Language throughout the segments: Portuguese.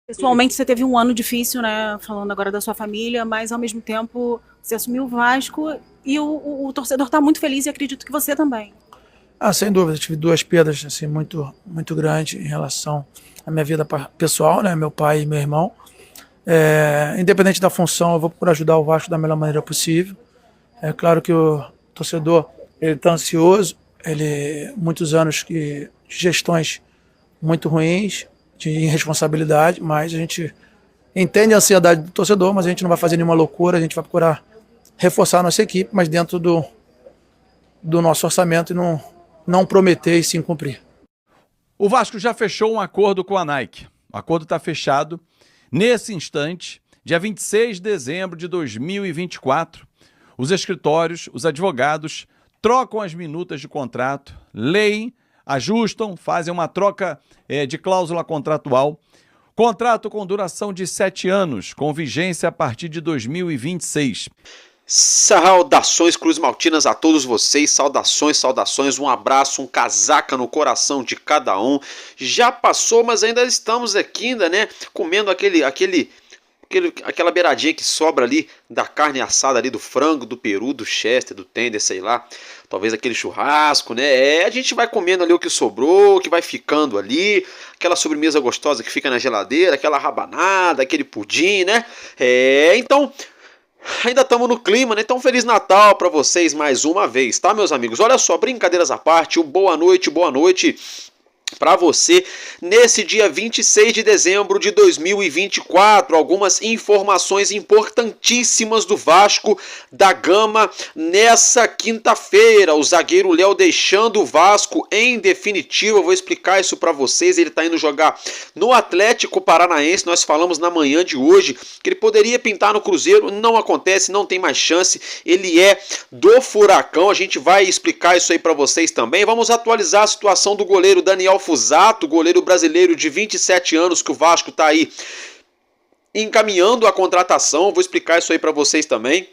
Pessoalmente, você teve um ano difícil, né? Falando agora da sua família, mas ao mesmo tempo você assumiu o Vasco e o torcedor está muito feliz e acredito que você também. Ah, sem dúvida, eu tive duas perdas assim, muito grandes em relação à minha vida pessoal, né? Meu pai e meu irmão. Independente da função, eu vou procurar ajudar o Vasco da melhor maneira possível. É claro que o torcedor ele está ansioso, muitos anos de gestões muito ruins, de irresponsabilidade, mas a gente entende a ansiedade do torcedor, mas a gente não vai fazer nenhuma loucura, a gente vai procurar reforçar a nossa equipe, mas dentro do nosso orçamento e não prometer e sim cumprir. O Vasco já fechou um acordo com a Nike. O acordo está fechado nesse instante, dia 26 de dezembro de 2024. Os escritórios, os advogados trocam as minutas de contrato, leem, ajustam, fazem uma troca de cláusula contratual. Contrato com duração de 7 anos, com vigência a partir de 2026. Saudações Cruz Maltinas a todos vocês, saudações, um abraço, um casaca no coração de cada um. Já passou, mas ainda estamos aqui, né, comendo aquela beiradinha que sobra ali da carne assada ali, do frango, do peru, do chester, do tender, sei lá. Talvez aquele churrasco, né? A gente vai comendo ali o que sobrou, o que vai ficando ali. Aquela sobremesa gostosa que fica na geladeira, aquela rabanada, aquele pudim, né? Então, ainda estamos no clima, né? Então, Feliz Natal para vocês mais uma vez, tá, meus amigos? Olha só, brincadeiras à parte, boa noite para você nesse dia 26 de dezembro de 2024. Algumas informações importantíssimas do Vasco da Gama nessa quinta-feira. O zagueiro Léo deixando o Vasco em definitivo. Eu vou explicar isso para vocês. Ele está indo jogar no Atlético Paranaense. Nós falamos na manhã de hoje que ele poderia pintar no Cruzeiro. Não acontece, não tem mais chance. Ele é do Furacão. A gente vai explicar isso aí para vocês também. Vamos atualizar a situação do goleiro Daniel Fuzato, goleiro brasileiro de 27 anos que o Vasco está aí encaminhando a contratação. Vou explicar isso aí para vocês também.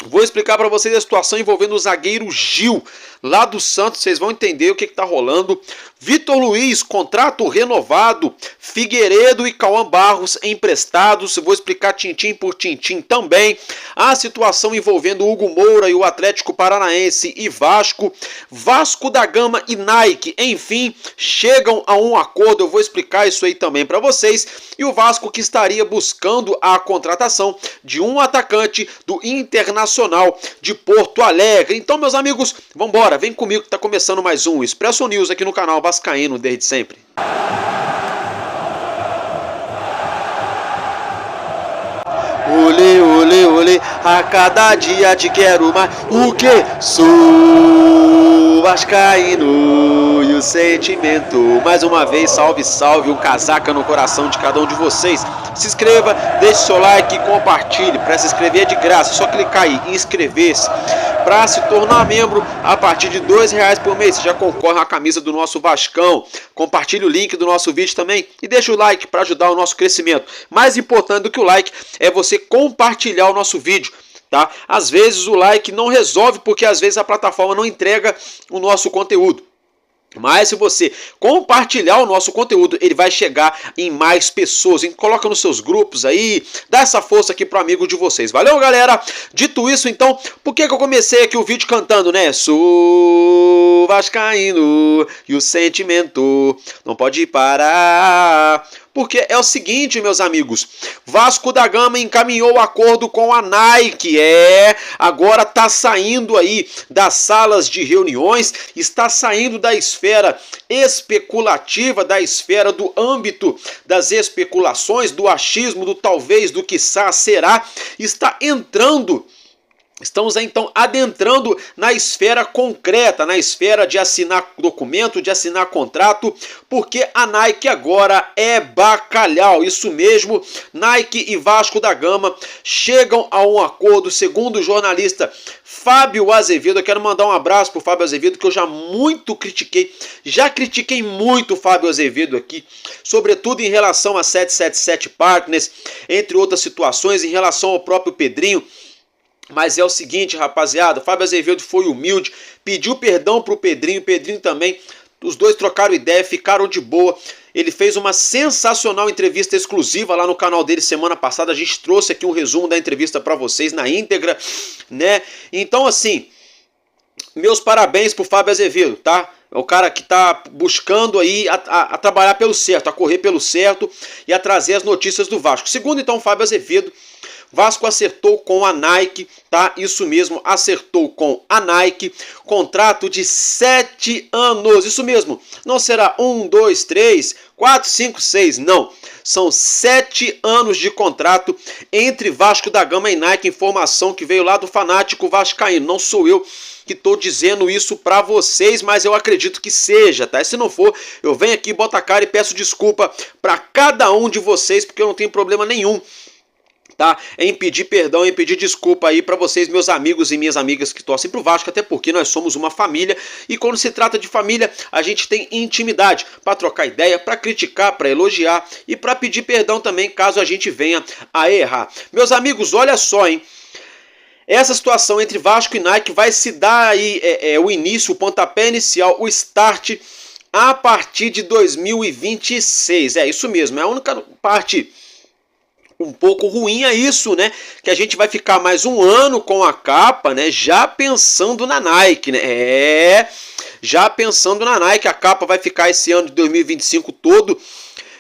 Vou explicar para vocês a situação envolvendo o zagueiro Gil, lá do Santos. Vocês vão entender o que está rolando. Vitor Luiz, contrato renovado. Figueiredo e Cauã Barros emprestados. Vou explicar tintim por tintim também. A situação envolvendo Hugo Moura e o Atlético Paranaense e Vasco. Vasco da Gama e Nike, enfim, chegam a um acordo. Eu vou explicar isso aí também para vocês. E o Vasco que estaria buscando a contratação de um atacante do Internacional de Porto Alegre. Então, meus amigos, vamos embora. Vem comigo que está começando mais um Expresso News aqui no canal Vascaíno desde sempre. Olê, olê, olê, a cada dia te quero mais. O que? Sou vascaíno e o sentimento. Mais uma vez, salve, salve, um casaca no coração de cada um de vocês. Se inscreva, deixe seu like, compartilhe. Para se inscrever é de graça, é só clicar aí em inscrever-se. Para se tornar membro, a partir de R$2 por mês, você já concorre à camisa do nosso Vascão. Compartilhe o link do nosso vídeo também e deixa o like para ajudar o nosso crescimento. Mais importante do que o like é você compartilhar o nosso vídeo. Tá? Às vezes o like não resolve porque às vezes a plataforma não entrega o nosso conteúdo. Mas se você compartilhar o nosso conteúdo, ele vai chegar em mais pessoas. Coloca nos seus grupos aí, dá essa força aqui pro amigo de vocês. Valeu, galera? Dito isso, então, por que eu comecei aqui o vídeo cantando, né? Sou vascaíno e o sentimento não pode parar. Porque é o seguinte, meus amigos, Vasco da Gama encaminhou o acordo com a Nike, agora está saindo aí das salas de reuniões, está saindo da esfera especulativa, da esfera do âmbito das especulações, do achismo, do talvez, do quiçá, será, está entrando Estamos aí, então, adentrando na esfera concreta, na esfera de assinar documento, de assinar contrato, porque a Nike agora é bacalhau. Isso mesmo, Nike e Vasco da Gama chegam a um acordo, segundo o jornalista Fábio Azevedo. Eu quero mandar um abraço pro Fábio Azevedo, que eu já critiquei muito o Fábio Azevedo aqui, sobretudo em relação a 777 Partners, entre outras situações, em relação ao próprio Pedrinho. Mas é o seguinte, rapaziada, o Fábio Azevedo foi humilde, pediu perdão pro Pedrinho, Pedrinho também, os dois trocaram ideia, ficaram de boa. Ele fez uma sensacional entrevista exclusiva lá no canal dele semana passada, a gente trouxe aqui um resumo da entrevista para vocês na íntegra, né? Então, assim, meus parabéns pro Fábio Azevedo, tá? É o cara que tá buscando aí a trabalhar pelo certo, a correr pelo certo e a trazer as notícias do Vasco. Segundo, então, o Fábio Azevedo, Vasco acertou com a Nike, tá? Isso mesmo, acertou com a Nike. Contrato de 7 anos. Isso mesmo, não será 1, 2, 3, 4, 5, 6, não. São 7 anos de contrato entre Vasco da Gama e Nike. Informação que veio lá do fanático vascaíno. Não sou eu que estou dizendo isso para vocês, mas eu acredito que seja, tá? E se não for, eu venho aqui, boto a cara e peço desculpa para cada um de vocês, porque eu não tenho problema nenhum, tá? Em pedir perdão, em pedir desculpa aí para vocês, meus amigos e minhas amigas que torcem pro Vasco, até porque nós somos uma família e quando se trata de família, a gente tem intimidade para trocar ideia, para criticar, para elogiar e para pedir perdão também, caso a gente venha a errar. Meus amigos, olha só, hein? Essa situação entre Vasco e Nike vai se dar aí o início, o pontapé inicial, o start a partir de 2026. É isso mesmo, é a única parte um pouco ruim é isso, né? Que a gente vai ficar mais um ano com a capa, né? Já pensando na Nike, né? Já pensando na Nike, a capa vai ficar esse ano de 2025 todo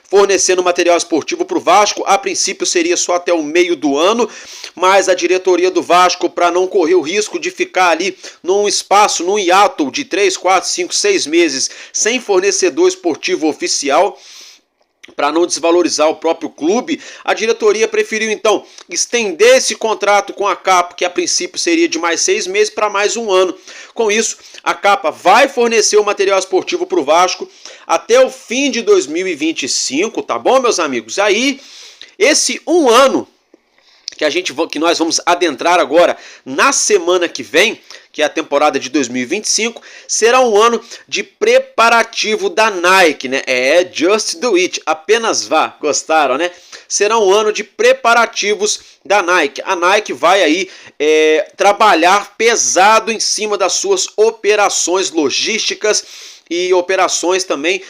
fornecendo material esportivo para o Vasco. A princípio seria só até o meio do ano, mas a diretoria do Vasco, para não correr o risco de ficar ali num espaço, num hiato de 3, 4, 5, 6 meses sem fornecedor esportivo oficial, para não desvalorizar o próprio clube, a diretoria preferiu então estender esse contrato com a capa, que a princípio seria de mais 6 meses, para mais um ano. Com isso, a capa vai fornecer o material esportivo para o Vasco até o fim de 2025, tá bom, meus amigos? Aí, esse um ano que nós vamos adentrar agora na semana que vem, que é a temporada de 2025, será um ano de preparativo da Nike, né? Just do it, apenas vá, gostaram, né? Será um ano de preparativos da Nike. A Nike vai aí trabalhar pesado em cima das suas operações logísticas e operações também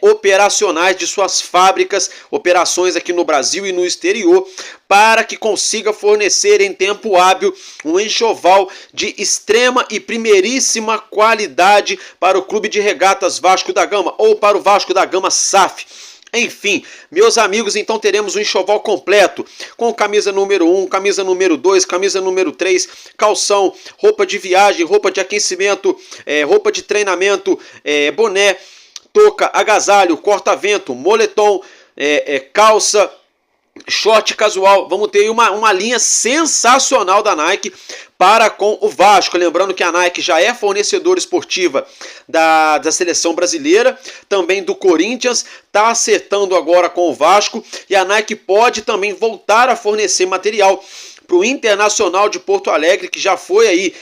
operacionais de suas fábricas, operações aqui no Brasil e no exterior, para que consiga fornecer em tempo hábil um enxoval de extrema e primeiríssima qualidade para o Clube de Regatas Vasco da Gama ou para o Vasco da Gama SAF. Enfim, meus amigos, então teremos um enxoval completo, com camisa número 1, camisa número 2, camisa número 3, calção, roupa de viagem, roupa de aquecimento, roupa de treinamento, boné, touca, agasalho, corta-vento, moletom, calça, short casual. Vamos ter uma linha sensacional da Nike para com o Vasco. Lembrando que a Nike já é fornecedora esportiva da seleção brasileira, também do Corinthians, está acertando agora com o Vasco, e a Nike pode também voltar a fornecer material para o Internacional de Porto Alegre, que já foi aí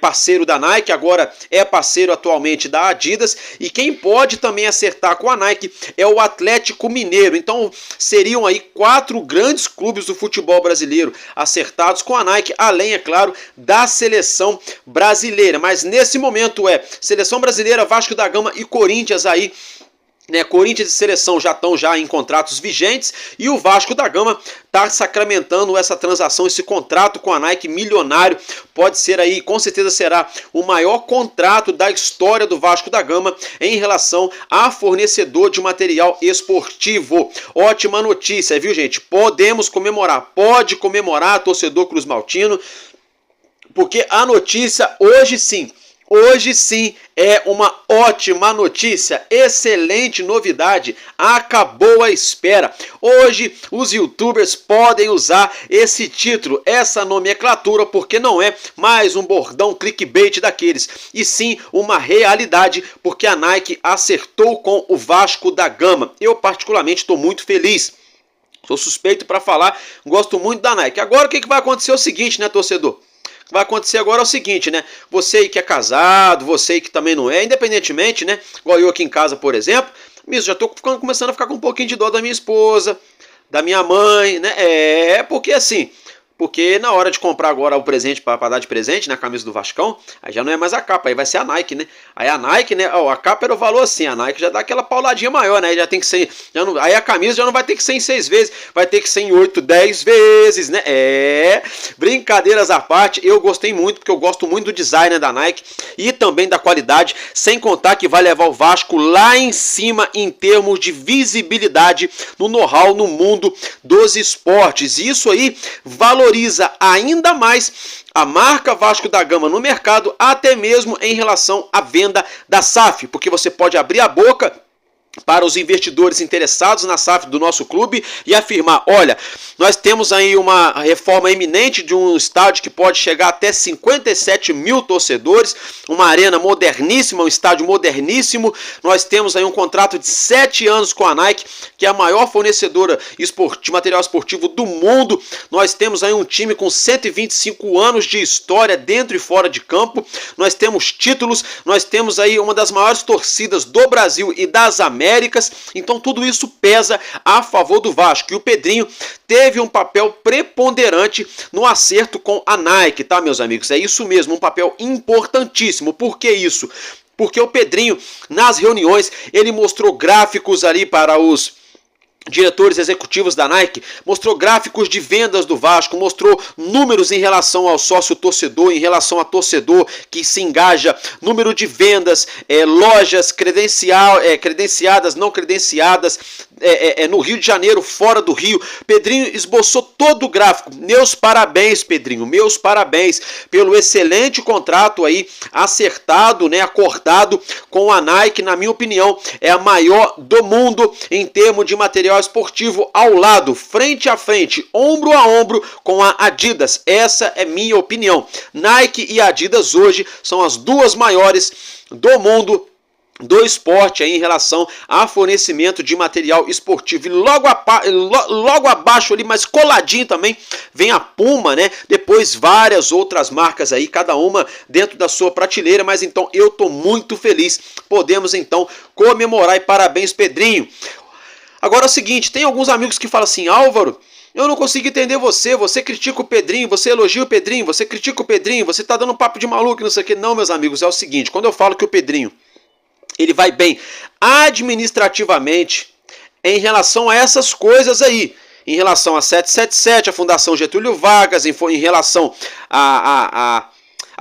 parceiro da Nike, agora é parceiro atualmente da Adidas, e quem pode também acertar com a Nike é o Atlético Mineiro. Então seriam aí 4 grandes clubes do futebol brasileiro acertados com a Nike, além, é claro, da seleção brasileira. Mas nesse momento seleção brasileira, Vasco da Gama e Corinthians aí, Corinthians e seleção já estão em contratos vigentes, e o Vasco da Gama está sacramentando essa transação, esse contrato com a Nike milionário. Pode ser aí, com certeza será o maior contrato da história do Vasco da Gama em relação a fornecedor de material esportivo. Ótima notícia, viu, gente? Podemos comemorar, pode comemorar, torcedor cruzmaltino, porque a notícia hoje sim Hoje sim é uma ótima notícia, excelente novidade, acabou a espera. Hoje os youtubers podem usar esse título, essa nomenclatura, porque não é mais um bordão clickbait daqueles, e sim uma realidade, porque a Nike acertou com o Vasco da Gama. Eu particularmente estou muito feliz. Sou suspeito para falar, gosto muito da Nike. Agora o que vai acontecer é o seguinte, né, torcedor? O que vai acontecer agora é o seguinte, né? Você aí que é casado, você aí que também não é, independentemente, né? Igual eu aqui em casa, por exemplo, já tô começando a ficar com um pouquinho de dó da minha esposa, da minha mãe, né? Porque assim... Porque na hora de comprar agora o presente para dar de presente, na camisa do Vascão, aí já não é mais a capa, aí vai ser a Nike, né? Aí a Nike, né? A capa era o valor assim, a Nike já dá aquela pauladinha maior, né? Aí já tem que ser. Aí a camisa já não vai ter que ser em 6 vezes, vai ter que ser em 8, 10 vezes, né? Brincadeiras à parte, eu gostei muito, porque eu gosto muito do design da Nike e também da qualidade, sem contar que vai levar o Vasco lá em cima em termos de visibilidade no know-how no mundo dos esportes. E isso aí valoriza ainda mais a marca Vasco da Gama no mercado, até mesmo em relação à venda da SAF, porque você pode abrir a boca para os investidores interessados na SAF do nosso clube e afirmar, olha, nós temos aí uma reforma iminente de um estádio que pode chegar até 57 mil torcedores, uma arena moderníssima, um estádio moderníssimo, nós temos aí um contrato de 7 anos com a Nike, que é a maior fornecedora de material esportivo do mundo, nós temos aí um time com 125 anos de história dentro e fora de campo, nós temos títulos, nós temos aí uma das maiores torcidas do Brasil e das Américas, então tudo isso pesa a favor do Vasco. E o Pedrinho teve um papel preponderante no acerto com a Nike, tá, meus amigos? É isso mesmo, um papel importantíssimo. Por que isso? Porque o Pedrinho, nas reuniões, ele mostrou gráficos ali para os diretores executivos da Nike, mostrou gráficos de vendas do Vasco, mostrou números em relação ao sócio torcedor, em relação a torcedor que se engaja, número de vendas, lojas credenciadas, não credenciadas, no Rio de Janeiro, fora do Rio. Pedrinho esboçou todo o gráfico. Meus parabéns, Pedrinho, meus parabéns pelo excelente contrato aí acertado, né, acordado com a Nike. Na minha opinião, é a maior do mundo em termos de material esportivo, ao lado, frente a frente, ombro a ombro com a Adidas. Essa é minha opinião. Nike e Adidas hoje são as duas maiores do mundo do esporte aí em relação a fornecimento de material esportivo. E logo abaixo ali, mas coladinho também, vem a Puma, né? Depois várias outras marcas aí, cada uma dentro da sua prateleira, mas então eu tô muito feliz. Podemos então comemorar e parabéns, Pedrinho. Agora é o seguinte, tem alguns amigos que falam assim, Álvaro, eu não consigo entender você critica o Pedrinho, você elogia o Pedrinho, você critica o Pedrinho, você tá dando um papo de maluco, não sei o que. Não, meus amigos, é o seguinte, quando eu falo que o Pedrinho, ele vai bem administrativamente em relação a essas coisas aí, em relação a 777, a Fundação Getúlio Vargas, em relação a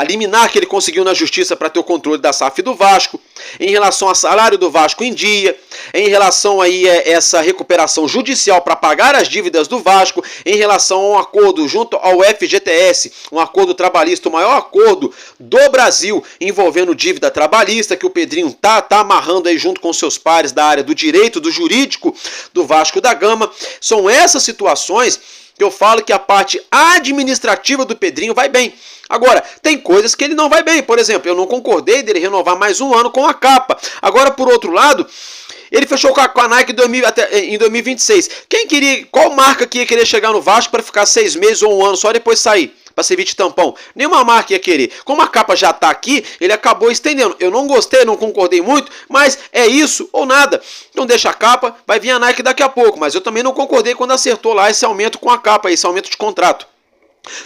liminar que ele conseguiu na justiça para ter o controle da SAF do Vasco, em relação ao salário do Vasco em dia, em relação aí a essa recuperação judicial para pagar as dívidas do Vasco, em relação a um acordo junto ao FGTS, um acordo trabalhista, o maior acordo do Brasil envolvendo dívida trabalhista, que o Pedrinho tá amarrando aí junto com seus pares da área do direito, do jurídico do Vasco da Gama. São essas situações que eu falo que a parte administrativa do Pedrinho vai bem. Agora, tem coisas que ele não vai bem. Por exemplo, eu não concordei dele renovar mais um ano com a capa. Agora, por outro lado, ele fechou com a Nike em 2026. Qual marca que ia querer chegar no Vasco para ficar 6 meses ou um ano só depois sair? Para servir de tampão? Nenhuma marca ia querer. Como a capa já está aqui, ele acabou estendendo. Eu não gostei, não concordei muito, mas é isso ou nada. Então deixa a capa, vai vir a Nike daqui a pouco. Mas eu também não concordei quando acertou lá esse aumento com a capa, esse aumento de contrato.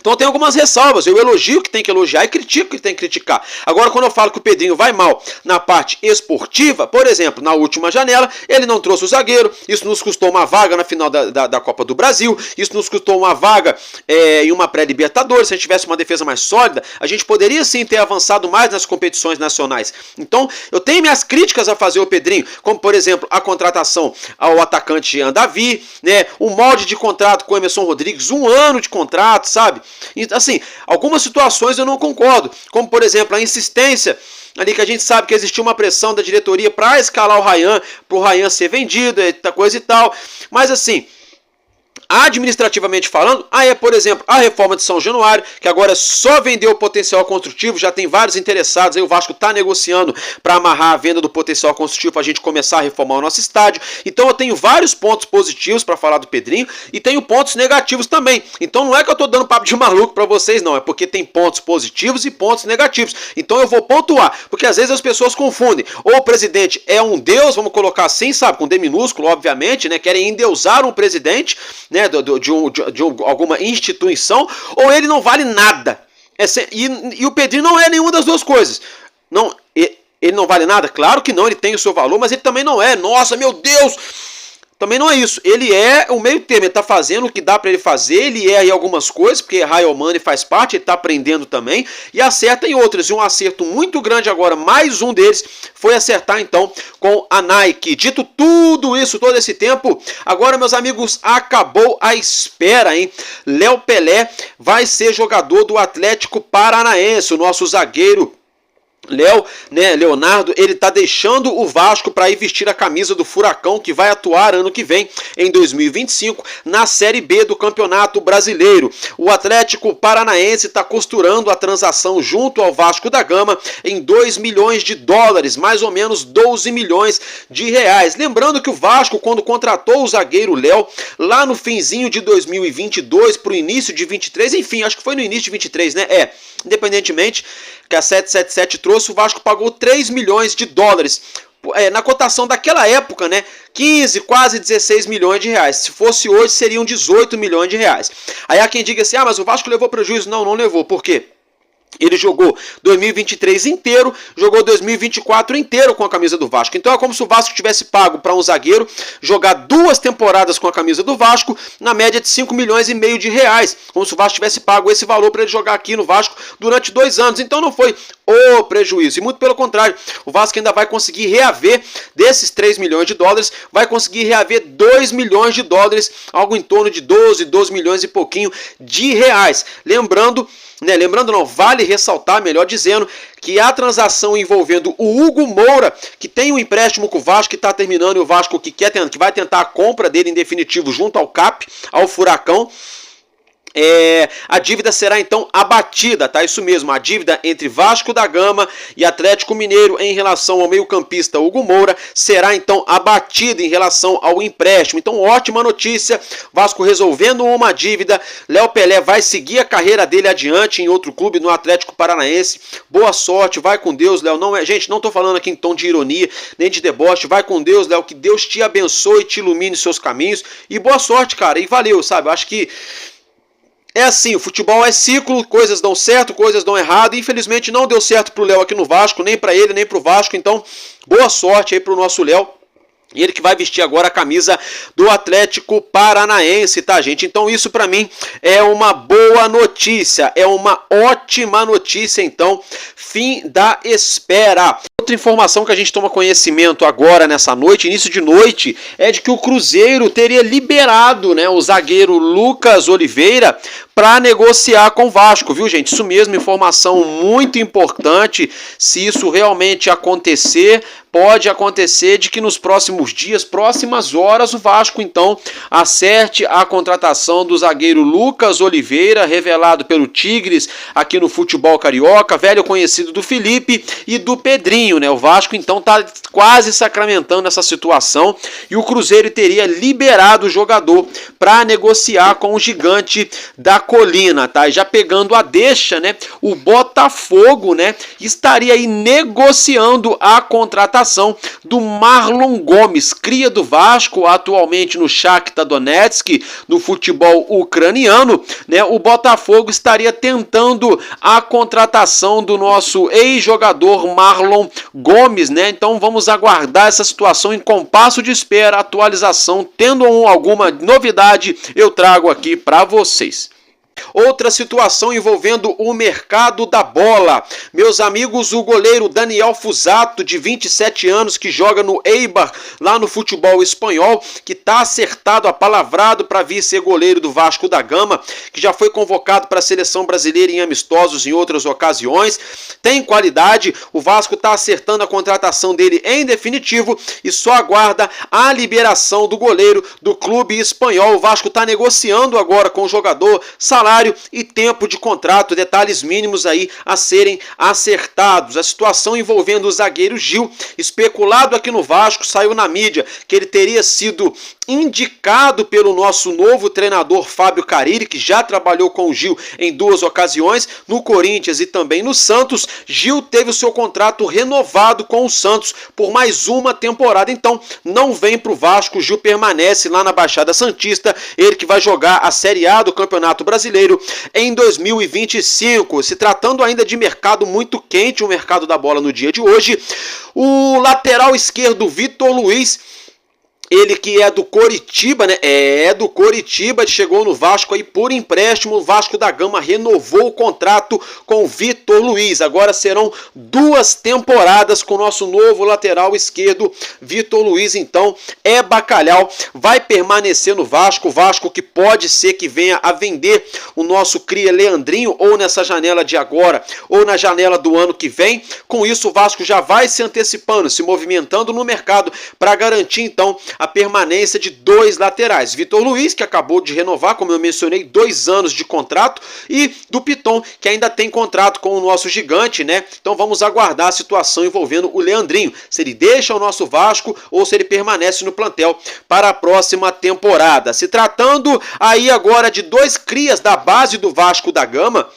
Então tem algumas ressalvas, eu elogio o que tem que elogiar e critico o que tem que criticar. Agora, quando eu falo que o Pedrinho vai mal na parte esportiva, por exemplo, na última janela, ele não trouxe o zagueiro, isso nos custou uma vaga na final da Copa do Brasil, isso nos custou uma vaga em uma pré-Libertadores. Se a gente tivesse uma defesa mais sólida, a gente poderia sim ter avançado mais nas competições nacionais. Então, eu tenho minhas críticas a fazer ao Pedrinho, como por exemplo, a contratação ao atacante Andavi, né, o molde de contrato com o Emerson Rodrigues, 1 ano de contrato, sabe? sabe? E, assim, algumas situações eu não concordo, como por exemplo a insistência ali que a gente sabe que existiu uma pressão da diretoria para escalar o Ryan, para o Ryan ser vendido, coisa e tal, mas assim, administrativamente falando, por exemplo, a reforma de São Januário, que agora só vendeu o potencial construtivo, já tem vários interessados, aí o Vasco está negociando para amarrar a venda do potencial construtivo para a gente começar a reformar o nosso estádio. Então eu tenho vários pontos positivos para falar do Pedrinho e tenho pontos negativos também. Então não é que eu estou dando papo de maluco para vocês, não, é porque tem pontos positivos e pontos negativos. Então eu vou pontuar, porque às vezes as pessoas confundem. Ou o presidente é um deus, vamos colocar assim, sabe, com D minúsculo, obviamente, né, querem endeusar um presidente, né, de alguma instituição, ou ele não vale nada. E o Pedrinho não é nenhuma das duas coisas. Não, ele não vale nada? Claro que não, ele tem o seu valor, mas ele também não é. Nossa, meu Deus! Também não é isso. Ele é o meio termo, ele está fazendo o que dá para ele fazer, ele erra em algumas coisas, porque errar é humano e faz parte, ele está aprendendo também, e acerta em outras. E um acerto muito grande agora, mais um deles, foi acertar então com a Nike. Dito tudo isso, todo esse tempo, agora, meus amigos, acabou a espera, hein? Léo Pelé vai ser jogador do Atlético Paranaense, o nosso zagueiro Leonardo, ele tá deixando o Vasco para ir vestir a camisa do Furacão, que vai atuar ano que vem, em 2025, na Série B do Campeonato Brasileiro. O Atlético Paranaense está costurando a transação junto ao Vasco da Gama em 2 milhões de dólares, mais ou menos 12 milhões de reais. Lembrando que o Vasco, quando contratou o zagueiro Léo, lá no finzinho de 2022 para o início de 23, enfim, acho que foi no início de 23, né? Independentemente, que a 777 trouxe, o Vasco pagou 3 milhões de dólares. Na cotação daquela época, né, 15, quase 16 milhões de reais. Se fosse hoje, seriam 18 milhões de reais. Aí há quem diga assim, mas o Vasco levou prejuízo. Não levou. Por quê? Ele jogou 2023 inteiro, jogou 2024 inteiro com a camisa do Vasco. Então é como se o Vasco tivesse pago para um zagueiro jogar 2 temporadas com a camisa do Vasco, na média de 5 milhões e meio de reais. Como se o Vasco tivesse pago esse valor para ele jogar aqui no Vasco durante 2 anos. Então não foi o prejuízo. E muito pelo contrário, o Vasco ainda vai conseguir reaver desses 3 milhões de dólares, vai conseguir reaver 2 milhões de dólares, algo em torno de 12 milhões e pouquinho de reais. Lembrando não, vale ressaltar, melhor dizendo, que a transação envolvendo o Hugo Moura, que tem um empréstimo com o Vasco, que está terminando, e o Vasco que vai tentar a compra dele em definitivo junto ao CAP, ao Furacão, a dívida será então abatida, tá? Isso mesmo, a dívida entre Vasco da Gama e Atlético Mineiro em relação ao meio-campista Hugo Moura será então abatida em relação ao empréstimo. Então, ótima notícia, Vasco resolvendo uma dívida, Léo Pelé vai seguir a carreira dele adiante em outro clube no Atlético Paranaense. Boa sorte, vai com Deus, Léo. Gente, não tô falando aqui em tom de ironia, nem de deboche, vai com Deus, Léo, que Deus te abençoe, te ilumine seus caminhos e boa sorte, cara, e valeu, sabe? Eu acho que é assim, o futebol é ciclo, coisas dão certo, coisas dão errado, e infelizmente não deu certo pro Léo aqui no Vasco, nem para ele, nem pro Vasco, então boa sorte aí pro nosso Léo. E ele que vai vestir agora a camisa do Atlético Paranaense, tá, gente? Então isso pra mim é uma boa notícia, é uma ótima notícia, então, fim da espera. Outra informação que a gente toma conhecimento agora nessa noite, início de noite, é de que o Cruzeiro teria liberado, né, o zagueiro Lucas Oliveira para negociar com o Vasco, viu, gente? Isso mesmo, informação muito importante. Se isso realmente acontecer, pode acontecer de que nos próximos dias, próximas horas, o Vasco então acerte a contratação do zagueiro Lucas Oliveira, revelado pelo Tigres aqui no futebol carioca, velho conhecido do Felipe e do Pedrinho, né? O Vasco então tá quase sacramentando essa situação e o Cruzeiro teria liberado o jogador para negociar com o gigante da colina, tá? E já pegando a deixa, né? O Botafogo, né, estaria aí negociando a contratação do Marlon Gomes, cria do Vasco, atualmente no Shakhtar Donetsk, no futebol ucraniano, né? O Botafogo estaria tentando a contratação do nosso ex-jogador Marlon Gomes, né? Então vamos aguardar essa situação em compasso de espera, atualização, tendo alguma novidade, eu trago aqui para vocês. Outra situação envolvendo o mercado da bola. Meus amigos, o goleiro Daniel Fusato, de 27 anos, que joga no Eibar, lá no futebol espanhol, que está acertado, apalavrado para vir ser goleiro do Vasco da Gama, que já foi convocado para a seleção brasileira em amistosos em outras ocasiões, tem qualidade, o Vasco está acertando a contratação dele em definitivo e só aguarda a liberação do goleiro do clube espanhol. O Vasco está negociando agora com o jogador salário e tempo de contrato, detalhes mínimos aí a serem acertados. A situação envolvendo o zagueiro Gil, especulado aqui no Vasco, saiu na mídia que ele teria sido indicado pelo nosso novo treinador Fábio Carille, que já trabalhou com o Gil em 2 ocasiões, no Corinthians e também no Santos. Gil teve o seu contrato renovado com o Santos por mais uma temporada, então não vem para o Vasco. O Gil permanece lá na Baixada Santista, ele que vai jogar a Série A do Campeonato Brasileiro em 2025. Se tratando ainda de mercado muito quente, o mercado da bola no dia de hoje, o lateral esquerdo Vitor Luiz, ele que é do Coritiba, né? É do Coritiba, chegou no Vasco aí por empréstimo. O Vasco da Gama renovou o contrato com o Vitor Luiz. Agora serão 2 temporadas com o nosso novo lateral esquerdo, Vitor Luiz. Então é bacalhau, vai permanecer no Vasco. O Vasco que pode ser que venha a vender o nosso cria Leandrinho, ou nessa janela de agora, ou na janela do ano que vem. Com isso o Vasco já vai se antecipando, se movimentando no mercado para garantir então a permanência de 2 laterais. Vitor Luiz, que acabou de renovar, como eu mencionei, 2 anos de contrato, e do Piton, que ainda tem contrato com o nosso gigante, né? Então vamos aguardar a situação envolvendo o Leandrinho, se ele deixa o nosso Vasco ou se ele permanece no plantel para a próxima temporada. Se tratando aí agora de 2 crias da base do Vasco da Gama,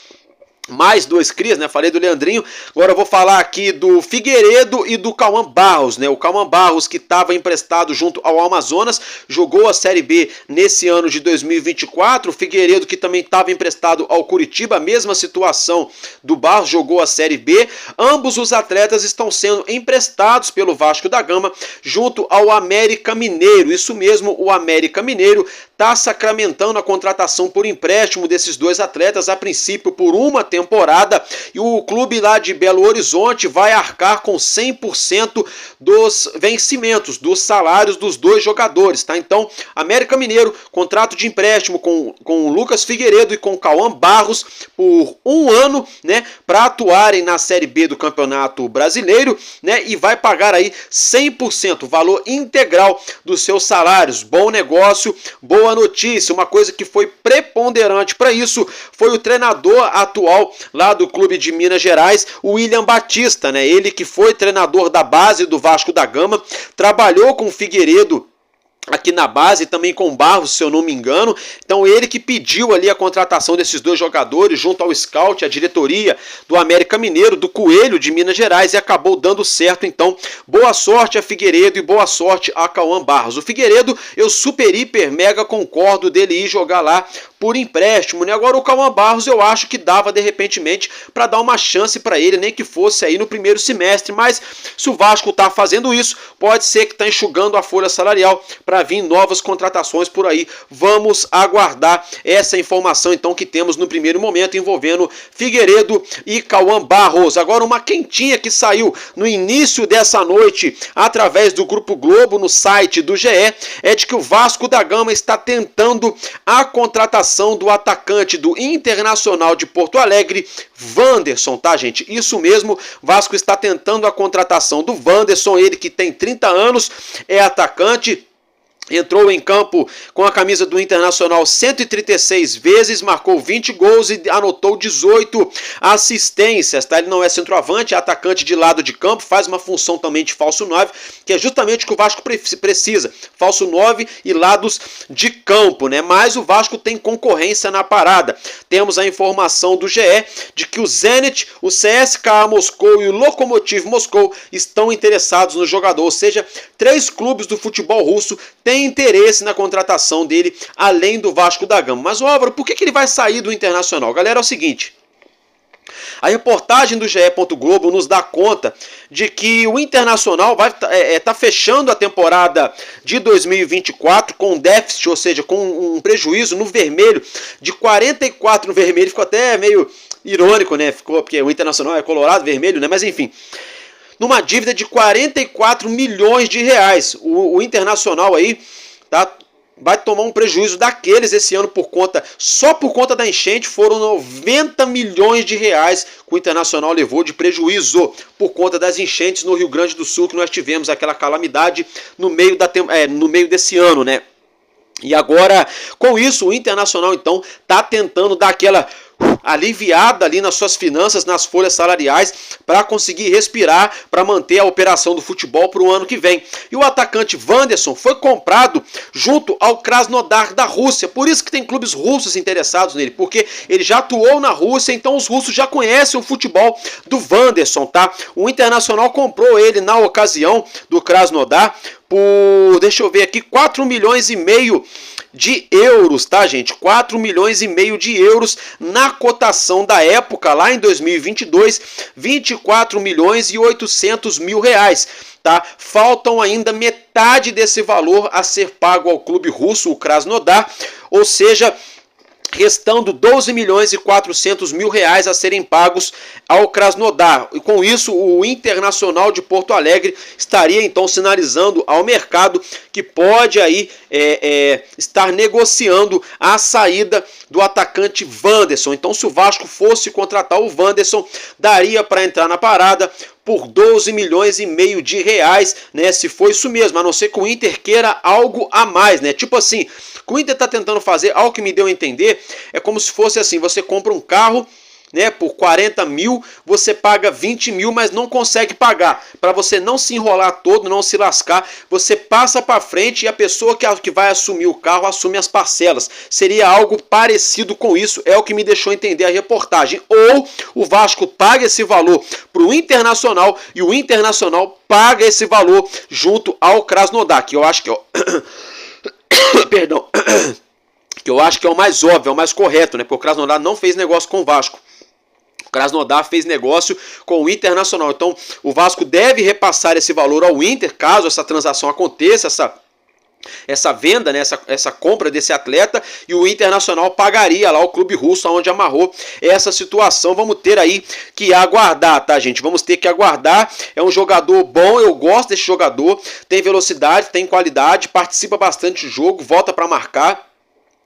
mais 2 crias, né? Falei do Leandrinho, agora eu vou falar aqui do Figueiredo e do Cauã Barros, né? O Cauã Barros, que estava emprestado junto ao Amazonas, jogou a Série B nesse ano de 2024. O Figueiredo, que também estava emprestado ao Curitiba, a mesma situação do Barros, jogou a Série B. Ambos os atletas estão sendo emprestados pelo Vasco da Gama junto ao América Mineiro. Isso mesmo, o América Mineiro está sacramentando a contratação por empréstimo desses 2 atletas, a princípio por uma temporada, e o clube lá de Belo Horizonte vai arcar com 100% dos vencimentos, dos salários dos 2 jogadores, tá? Então, América Mineiro, contrato de empréstimo com o Lucas Figueiredo e com o Cauã Barros por 1 ano, né, para atuarem na Série B do Campeonato Brasileiro, né, e vai pagar aí 100%, o valor integral dos seus salários. Bom negócio, boa notícia. Uma coisa que foi preponderante para isso foi o treinador atual lá do clube de Minas Gerais, o William Batista, né? Ele que foi treinador da base do Vasco da Gama, trabalhou com o Figueiredo aqui na base, também com Barros, se eu não me engano. Então ele que pediu ali a contratação desses 2 jogadores junto ao scout, a diretoria do América Mineiro, do Coelho de Minas Gerais, e acabou dando certo. Então boa sorte a Figueiredo e boa sorte a Cauã Barros. O Figueiredo, eu super, hiper, mega concordo dele ir jogar lá por empréstimo, né? Agora o Cauã Barros eu acho que dava de repentemente para dar uma chance para ele, nem que fosse aí no primeiro semestre, mas se o Vasco tá fazendo isso, pode ser que tá enxugando a folha salarial para vir novas contratações por aí. Vamos aguardar essa informação então que temos no primeiro momento envolvendo Figueiredo e Cauã Barros. Agora uma quentinha que saiu no início dessa noite através do Grupo Globo no site do GE é de que o Vasco da Gama está tentando a contratação do atacante do Internacional de Porto Alegre, Wanderson, tá, gente? Isso mesmo, Vasco está tentando a contratação do Wanderson, ele que tem 30 anos, é atacante, entrou em campo com a camisa do Internacional 136 vezes, marcou 20 gols e anotou 18 assistências, tá? Ele não é centroavante, é atacante de lado de campo, faz uma função também de falso 9, que é justamente o que o Vasco precisa, falso 9 e lados de campo, né? Mas o Vasco tem concorrência na parada. Temos a informação do GE de que o Zenit, o CSKA Moscou e o Lokomotiv Moscou estão interessados no jogador, ou seja, 3 clubes do futebol russo têm interesse na contratação dele, além do Vasco da Gama. Mas o Álvaro, por que ele vai sair do Internacional? Galera, é o seguinte, A reportagem do GE. Globo nos dá conta de que o Internacional vai tá fechando a temporada de 2024 com déficit, ou seja, com um prejuízo no vermelho de 44 no vermelho. Ficou até meio irônico, né? Ficou, porque o Internacional é colorado, vermelho, né? Mas enfim, numa dívida de 44 milhões de reais. O Internacional aí tá, vai tomar um prejuízo daqueles esse ano só por conta da enchente. Foram 90 milhões de reais que o Internacional levou de prejuízo por conta das enchentes no Rio Grande do Sul, que nós tivemos aquela calamidade no meio desse ano, né? E agora, com isso, o Internacional então tá tentando dar aquela aliviada ali nas suas finanças, nas folhas salariais, para conseguir respirar, para manter a operação do futebol para o ano que vem. E o atacante Wanderson foi comprado junto ao Krasnodar da Rússia, por isso que tem clubes russos interessados nele, porque ele já atuou na Rússia, então os russos já conhecem o futebol do Wanderson, tá? O Internacional comprou ele na ocasião do Krasnodar por, deixa eu ver aqui, 4 milhões e meio de euros, tá, gente? 4 milhões e meio de euros na cotação da época, lá em 2022, 24 milhões e 800 mil reais, tá? Faltam ainda metade desse valor a ser pago ao clube russo, o Krasnodar, ou seja, restando 12 milhões e 400 mil reais a serem pagos ao Krasnodar. E com isso, o Internacional de Porto Alegre estaria então sinalizando ao mercado que pode aí estar negociando a saída do atacante Wanderson. Então, se o Vasco fosse contratar o Wanderson, daria para entrar na parada por 12 milhões e meio de reais, né? Se for isso mesmo, a não ser que o Inter queira algo a mais, né? Tipo assim, o que o Inter tá tentando fazer, ao que me deu a entender, é como se fosse assim, você compra um carro, né, por 40 mil, você paga 20 mil, mas não consegue pagar. Para você não se enrolar todo, não se lascar, você passa para frente e a pessoa que vai assumir o carro assume as parcelas. Seria algo parecido com isso, é o que me deixou entender a reportagem. Ou o Vasco paga esse valor para o Internacional e o Internacional paga esse valor junto ao Krasnodar, que eu acho que perdão, que eu acho que é o mais óbvio, é o mais correto, né? Porque o Krasnodar não fez negócio com o Vasco. O Krasnodar fez negócio com o Internacional. Então, o Vasco deve repassar esse valor ao Inter, caso essa transação aconteça, essa venda, né, essa compra desse atleta, e o Internacional pagaria lá o clube russo onde amarrou essa situação. Vamos ter aí que aguardar, tá, gente? Vamos ter que aguardar. É um jogador bom, eu gosto desse jogador, tem velocidade, tem qualidade, participa bastante do jogo, volta para marcar,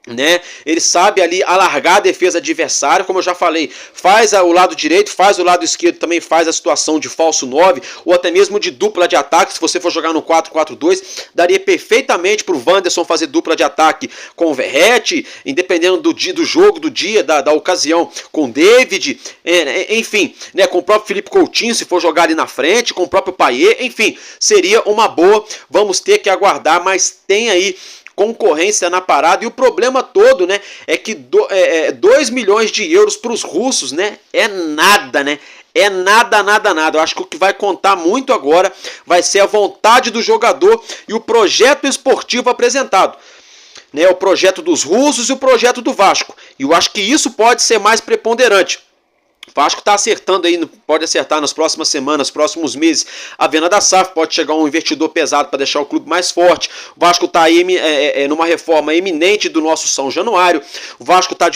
né? Ele sabe ali alargar a defesa adversária, como eu já falei, faz o lado direito, faz o lado esquerdo, também faz a situação de falso 9, ou até mesmo de dupla de ataque. Se você for jogar no 4-4-2, daria perfeitamente para o Wanderson fazer dupla de ataque com o Verratti, independendo do jogo, do dia, da ocasião, com o David, enfim, né, com o próprio Felipe Coutinho, se for jogar ali na frente, com o próprio Payet, enfim, seria uma boa. Vamos ter que aguardar, mas tem aí concorrência na parada, e o problema todo, né, é que 2 milhões de euros para os russos, né, é nada, né, é nada. Eu acho que o que vai contar muito agora vai ser a vontade do jogador e o projeto esportivo apresentado, né, o projeto dos russos e o projeto do Vasco, e eu acho que isso pode ser mais preponderante. O Vasco está acertando aí, pode acertar nas próximas semanas, próximos meses, a venda da SAF, pode chegar um investidor pesado para deixar o clube mais forte. O Vasco está aí numa reforma iminente do nosso São Januário. O Vasco está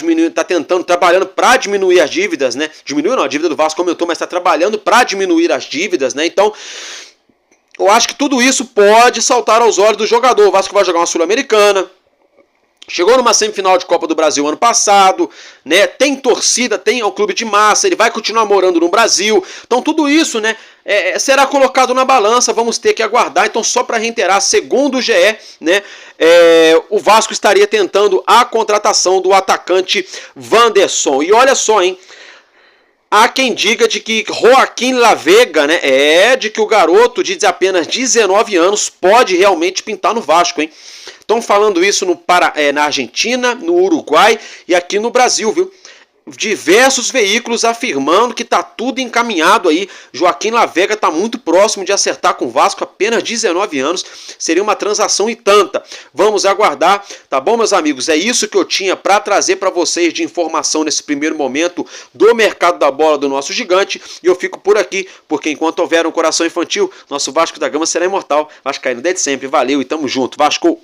trabalhando para diminuir as dívidas, né? Diminuiu não, a dívida do Vasco aumentou, mas está trabalhando para diminuir as dívidas, né? Então, eu acho que tudo isso pode saltar aos olhos do jogador. O Vasco vai jogar uma Sul-Americana, chegou numa semifinal de Copa do Brasil ano passado, né? Tem torcida, tem um clube de massa, ele vai continuar morando no Brasil. Então tudo isso, né, será colocado na balança, vamos ter que aguardar. Então, só para reiterar, segundo o GE, né, o Vasco estaria tentando a contratação do atacante Wanderson. E olha só, hein? Há quem diga de que Joaquim Lavega, né, de que o garoto de apenas 19 anos pode realmente pintar no Vasco, hein? Estão falando isso na Argentina, no Uruguai e aqui no Brasil, viu? diversos veículos afirmando que tá tudo encaminhado aí. Joaquim Lavega tá muito próximo de acertar com o Vasco, apenas 19 anos. Seria uma transação e tanta. Vamos aguardar, tá bom, meus amigos? É isso que eu tinha para trazer para vocês de informação nesse primeiro momento do mercado da bola do nosso gigante. E eu fico por aqui, porque enquanto houver um coração infantil, nosso Vasco da Gama será imortal. Vascaíno desde sempre. Valeu e tamo junto. Vasco!